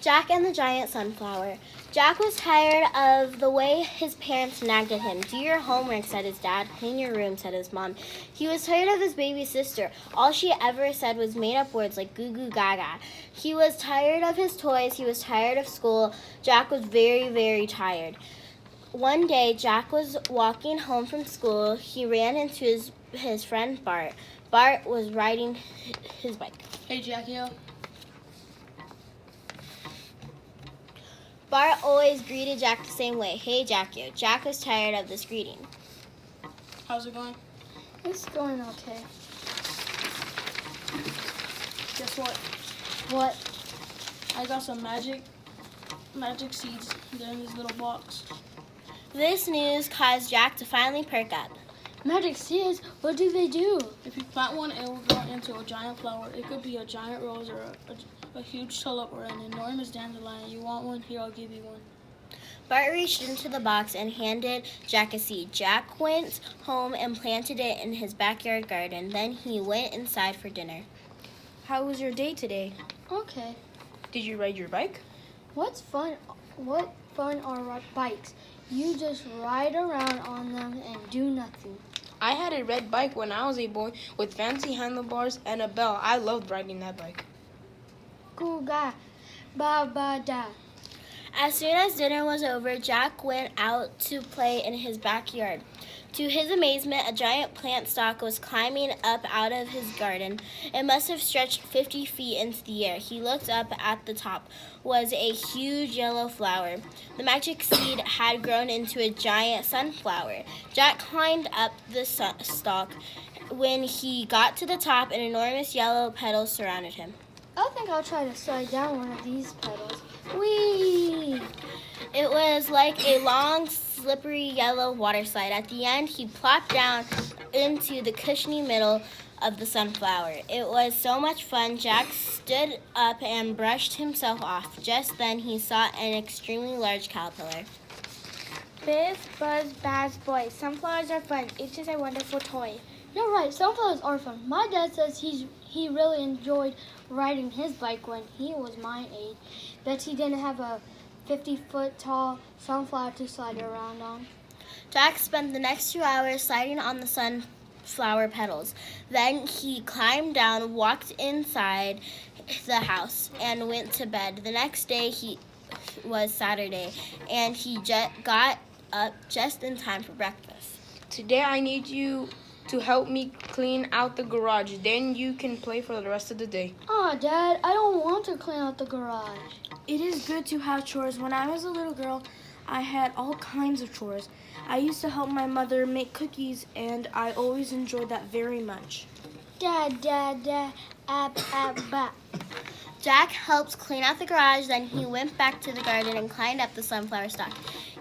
Jack and the Giant Sunflower. Jack was tired of the way his parents nagged at him. Do your homework, said his dad. Clean your room, said his mom. He was tired of his baby sister. All she ever said was made-up words like goo goo gaga. He was tired of his toys. He was tired of school. Jack was very, very tired. One day, Jack was walking home from school. He ran into his friend Bart. Bart was riding his bike. Hey, Jackie. Bart always greeted Jack the same way. Hey, Jackie. Jack was tired of this greeting. How's it going? It's going okay. Guess what? What? I got some magic seeds. They're in this little box. This news caused Jack to finally perk up. Magic seeds? What do they do? If you plant one, it will grow into a giant flower. It could be a giant rose or a huge tulip or an enormous dandelion. You want one? Here, I'll give you one. Bart reached into the box and handed Jack a seed. Jack went home and planted it in his backyard garden. Then he went inside for dinner. How was your day today? Okay. Did you ride your bike? What fun are bikes? You just ride around on them and do nothing. I had a red bike when I was a boy with fancy handlebars and a bell. I loved riding that bike. Kuga, ba ba da. As soon as dinner was over, Jack went out to play in his backyard. To his amazement, a giant plant stalk was climbing up out of his garden. It must have stretched 50 feet into the air. He looked up. At the top was a huge yellow flower. The magic seed had grown into a giant sunflower. Jack climbed up the stalk. When he got to the top, an enormous yellow petals surrounded him. I think I'll try to slide down one of these petals. Whee! It was like a long, slippery yellow water slide. At the end, he plopped down into the cushiony middle of the sunflower. It was so much fun. Jack stood up and brushed himself off. Just then, he saw an extremely large caterpillar. Biz, buzz, baz, boy. Sunflowers are fun. Each is a wonderful toy. You're right, sunflowers are fun. My dad says he really enjoyed riding his bike when he was my age. Bet he didn't have a 50-foot tall sunflower to slide around on. Jack spent the next 2 hours sliding on the sunflower petals. Then he climbed down, walked inside the house, and went to bed. The next day was Saturday, and he got up just in time for breakfast. Today I need you to help me clean out the garage. Then you can play for the rest of the day. Aw, Dad, I don't want to clean out the garage. It is good to have chores. When I was a little girl, I had all kinds of chores. I used to help my mother make cookies, and I always enjoyed that very much. Dad, ab, ba. Jack helped clean out the garage, then he went back to the garden and climbed up the sunflower stalk.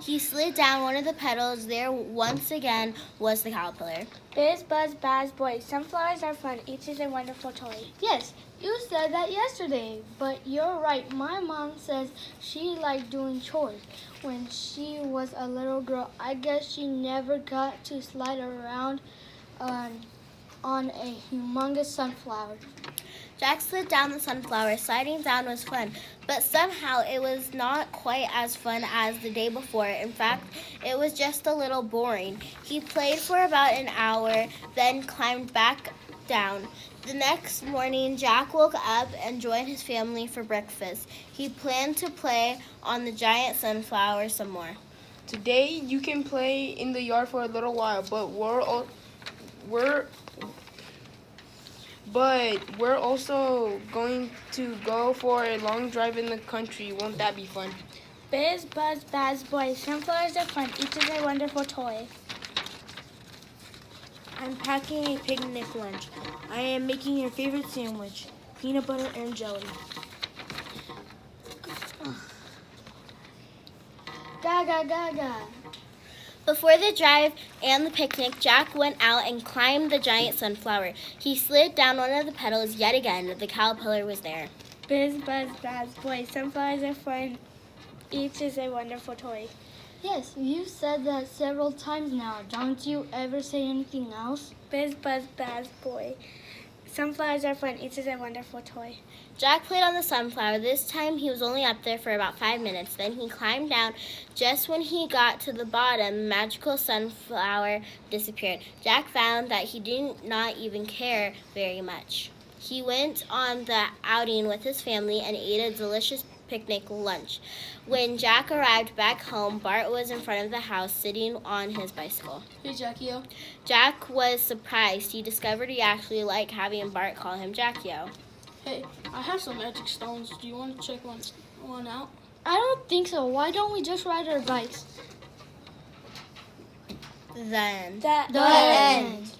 He slid down one of the petals. There once again was the caterpillar. Biz, buzz, baz, boy. Sunflowers are fun. Each is a wonderful toy. Yes, you said that yesterday, but you're right. My mom says she liked doing chores. When she was a little girl, I guess she never got to slide around on a humongous sunflower. Jack slid down the sunflower. Sliding down was fun, but somehow it was not quite as fun as the day before. In fact, it was just a little boring. He played for about an hour, then climbed back down. The next morning, Jack woke up and joined his family for breakfast. He planned to play on the giant sunflower some more. Today you can play in the yard for a little while, but we're also going to go for a long drive in the country. Won't that be fun? Biz, buzz, baz, boy. Sunflowers are fun. Each is a wonderful toy. I'm packing a picnic lunch. I am making your favorite sandwich, peanut butter and jelly. Gaga, gaga. Before the drive and the picnic, Jack went out and climbed the giant sunflower. He slid down one of the petals yet again. The caterpillar was there. Biz, buzz, baz, boy. Sunflowers are fun. Each is a wonderful toy. Yes, you've said that several times now. Don't you ever say anything else? Biz, buzz, baz, boy. Sunflowers are fun. Each is a wonderful toy. Jack played on the sunflower. This time he was only up there for about 5 minutes. Then he climbed down. Just when he got to the bottom, the magical sunflower disappeared. Jack found that he did not even care very much. He went on the outing with his family and ate a delicious picnic lunch. When Jack arrived back home, Bart was in front of the house sitting on his bicycle. Hey, Jackie-O. Jack was surprised. He discovered he actually liked having Bart call him Jackie-O. Hey, I have some magic stones. Do you want to check one out? I don't think so. Why don't we just ride our bikes? Then The The end.